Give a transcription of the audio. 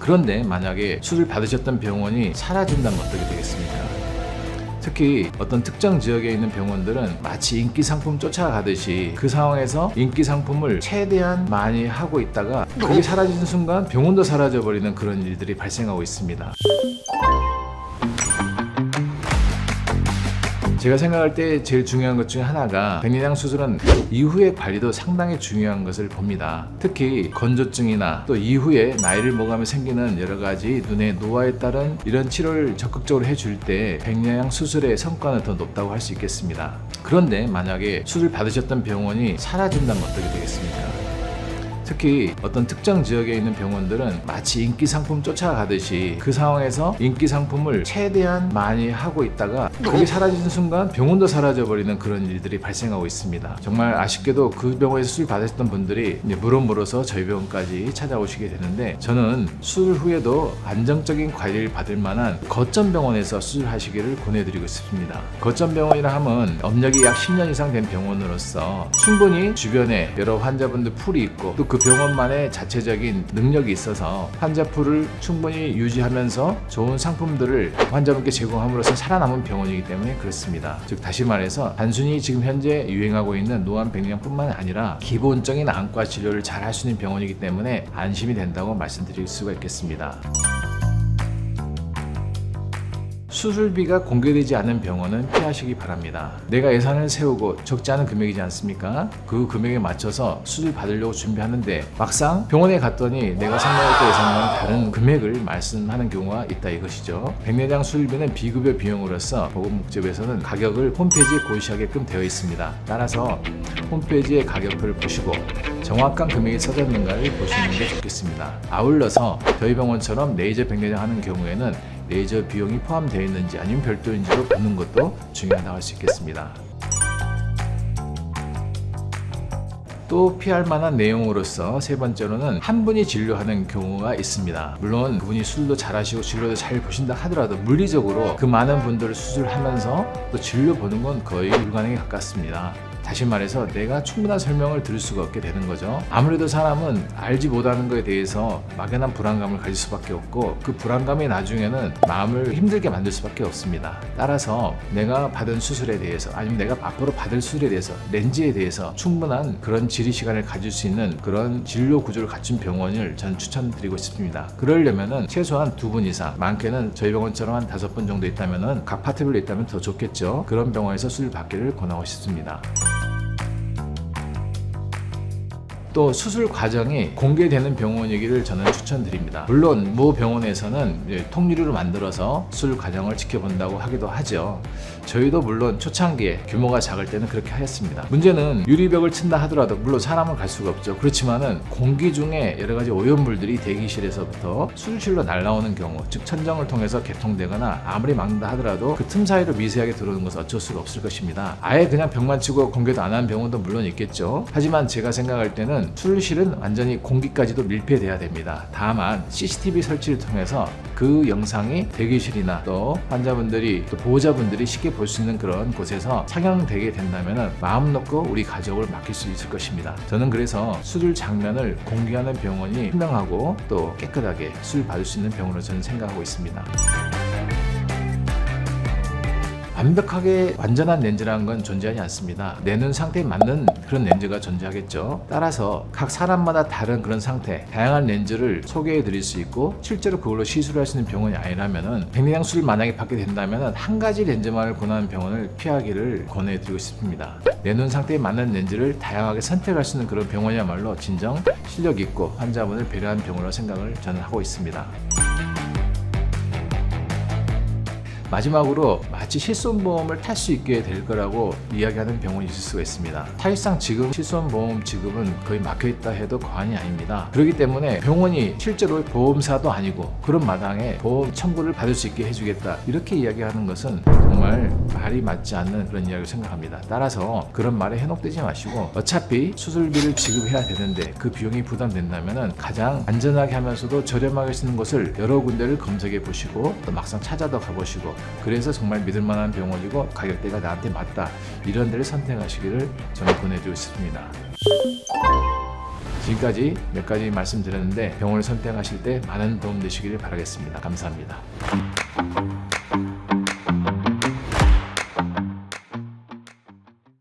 그런데 만약에 수술 받으셨던 병원이 사라진다면 어떻게 되겠습니까? 특히 어떤 특정 지역에 있는 병원들은 마치 인기 상품 쫓아가듯이 그 상황에서 인기 상품을 최대한 많이 하고 있다가 그게 사라지는 순간 병원도 사라져버리는 그런 일들이 발생하고 있습니다. 제가 생각할 때 제일 중요한 것 중에 하나가 백내장 수술은 이후의 관리도 상당히 중요한 것을 봅니다. 특히 건조증이나 또 이후에 나이를 먹으면 생기는 여러 가지 눈의 노화에 따른 이런 치료를 적극적으로 해줄 때 백내장 수술의 성과는 더 높다고 할 수 있겠습니다. 그런데 만약에 수술 받으셨던 병원이 사라진다면 어떻게 되겠습니까? 특히 어떤 특정 지역에 있는 병원들은 마치 인기 상품 쫓아가듯이 그 상황에서 인기 상품을 최대한 많이 하고 있다가 그게 사라지는 순간 병원도 사라져버리는 그런 일들이 발생하고 있습니다. 정말 아쉽게도 그 병원에서 수술 받으셨던 분들이 물어서 저희 병원까지 찾아오시게 되는데, 저는 수술 후에도 안정적인 관리를 받을 만한 거점 병원에서 수술하시기를 권해드리고 싶습니다. 거점 병원이라 하면 업력이 약 10년 이상 된 병원으로서 충분히 주변에 여러 환자분들 풀이 있고 또 그 병원만의 자체적인 능력이 있어서 환자 풀을 충분히 유지하면서 좋은 상품들을 환자분께 제공함으로써 살아남은 병원이기 때문에 그렇습니다. 즉 다시 말해서 단순히 지금 현재 유행하고 있는 노안 백내장뿐만 아니라 기본적인 안과 진료를 잘 할 수 있는 병원이기 때문에 안심이 된다고 말씀드릴 수가 있겠습니다. 수술비가 공개되지 않은 병원은 피하시기 바랍니다. 내가 예산을 세우고 적지 않은 금액이지 않습니까? 그 금액에 맞춰서 수술 받으려고 준비하는데 막상 병원에 갔더니 내가 생각했던 예산과는 다른 금액을 말씀하는 경우가 있다 이것이죠. 백내장 수술비는 비급여 비용으로서 보건복지부에서는 가격을 홈페이지에 고시하게끔 되어 있습니다. 따라서 홈페이지의 가격표를 보시고 정확한 금액이 써졌는가를 보시는 게 좋겠습니다. 아울러서 저희 병원처럼 레이저 백내장 하는 경우에는 레이저 비용이 포함되어 있는지 아니면 별도인지도 보는 것도 중요하다고 할 수 있겠습니다. 또 피할 만한 내용으로서 세 번째로는 한 분이 진료하는 경우가 있습니다. 물론 그분이 수술도 잘하시고 진료도 잘 보신다 하더라도 물리적으로 그 많은 분들을 수술하면서 또 진료 보는 건 거의 불가능에 가깝습니다. 다시 말해서 내가 충분한 설명을 들을 수가 없게 되는 거죠. 아무래도 사람은 알지 못하는 것에 대해서 막연한 불안감을 가질 수밖에 없고 그 불안감이 나중에는 마음을 힘들게 만들 수밖에 없습니다. 따라서 내가 받은 수술에 대해서 아니면 내가 앞으로 받을 수술에 대해서 렌즈에 대해서 충분한 그런 질의 시간을 가질 수 있는 그런 진료 구조를 갖춘 병원을 전 추천드리고 싶습니다. 그러려면은 최소한 2분 이상, 많게는 저희 병원처럼 한 5분 정도 있다면은 각 파트별로 있다면 더 좋겠죠. 그런 병원에서 수술 받기를 권하고 싶습니다. 또 수술 과정이 공개되는 병원이기를 저는 추천드립니다. 물론 모 병원에서는 통유리로 만들어서 수술 과정을 지켜본다고 하기도 하죠. 저희도 물론 초창기에 규모가 작을 때는 그렇게 하였습니다. 문제는 유리벽을 친다 하더라도 물론 사람은 갈 수가 없죠. 그렇지만은 공기 중에 여러 가지 오염물들이 대기실에서부터 수술실로 날아오는 경우, 즉 천정을 통해서 개통되거나 아무리 막는다 하더라도 그 틈 사이로 미세하게 들어오는 것은 어쩔 수가 없을 것입니다. 아예 그냥 벽만 치고 공개도 안 하는 병원도 물론 있겠죠. 하지만 제가 생각할 때는 수술실은 완전히 공기까지도 밀폐돼야 됩니다. 다만 CCTV 설치를 통해서 그 영상이 대기실이나 또 환자분들이 또 보호자분들이 쉽게 볼 수 있는 그런 곳에서 상영되게 된다면 마음 놓고 우리 가족을 맡길 수 있을 것입니다. 저는 그래서 수술 장면을 공개하는 병원이 투명하고 또 깨끗하게 수술 받을 수 있는 병원으로 저는 생각하고 있습니다. 완벽하게 완전한 렌즈라는 건 존재하지 않습니다. 내 눈 상태에 맞는 그런 렌즈가 존재하겠죠. 따라서 각 사람마다 다른 그런 상태, 다양한 렌즈를 소개해 드릴 수 있고 실제로 그걸로 시술을 할 수 있는 병원이 아니라면은 백내장 수술 만약에 받게 된다면은 한 가지 렌즈만을 권하는 병원을 피하기를 권해 드리고 싶습니다. 내 눈 상태에 맞는 렌즈를 다양하게 선택할 수 있는 그런 병원이야말로 진정 실력 있고 환자분을 배려하는 병원으로 생각을 저는 하고 있습니다. 마지막으로 마치 실손보험을 탈 수 있게 될 거라고 이야기하는 병원이 있을 수가 있습니다. 사실상 지금 실손보험 지급은 거의 막혀있다 해도 과언이 아닙니다. 그렇기 때문에 병원이 실제로 보험사도 아니고 그런 마당에 보험 청구를 받을 수 있게 해주겠다 이렇게 이야기하는 것은 정말 말이 맞지 않는 그런 이야기를 생각합니다. 따라서 그런 말에 현혹되지 마시고 어차피 수술비를 지급해야 되는데 그 비용이 부담된다면 가장 안전하게 하면서도 저렴하게 쓰는 곳을 여러 군데를 검색해 보시고 또 막상 찾아도 가보시고 그래서 정말 믿을만한 병원이고 가격대가 나한테 맞다 이런 데를 선택하시기를 저는 권해드리고 싶습니다. 지금까지 몇 가지 말씀드렸는데 병원을 선택하실 때 많은 도움 되시길 바라겠습니다. 감사합니다.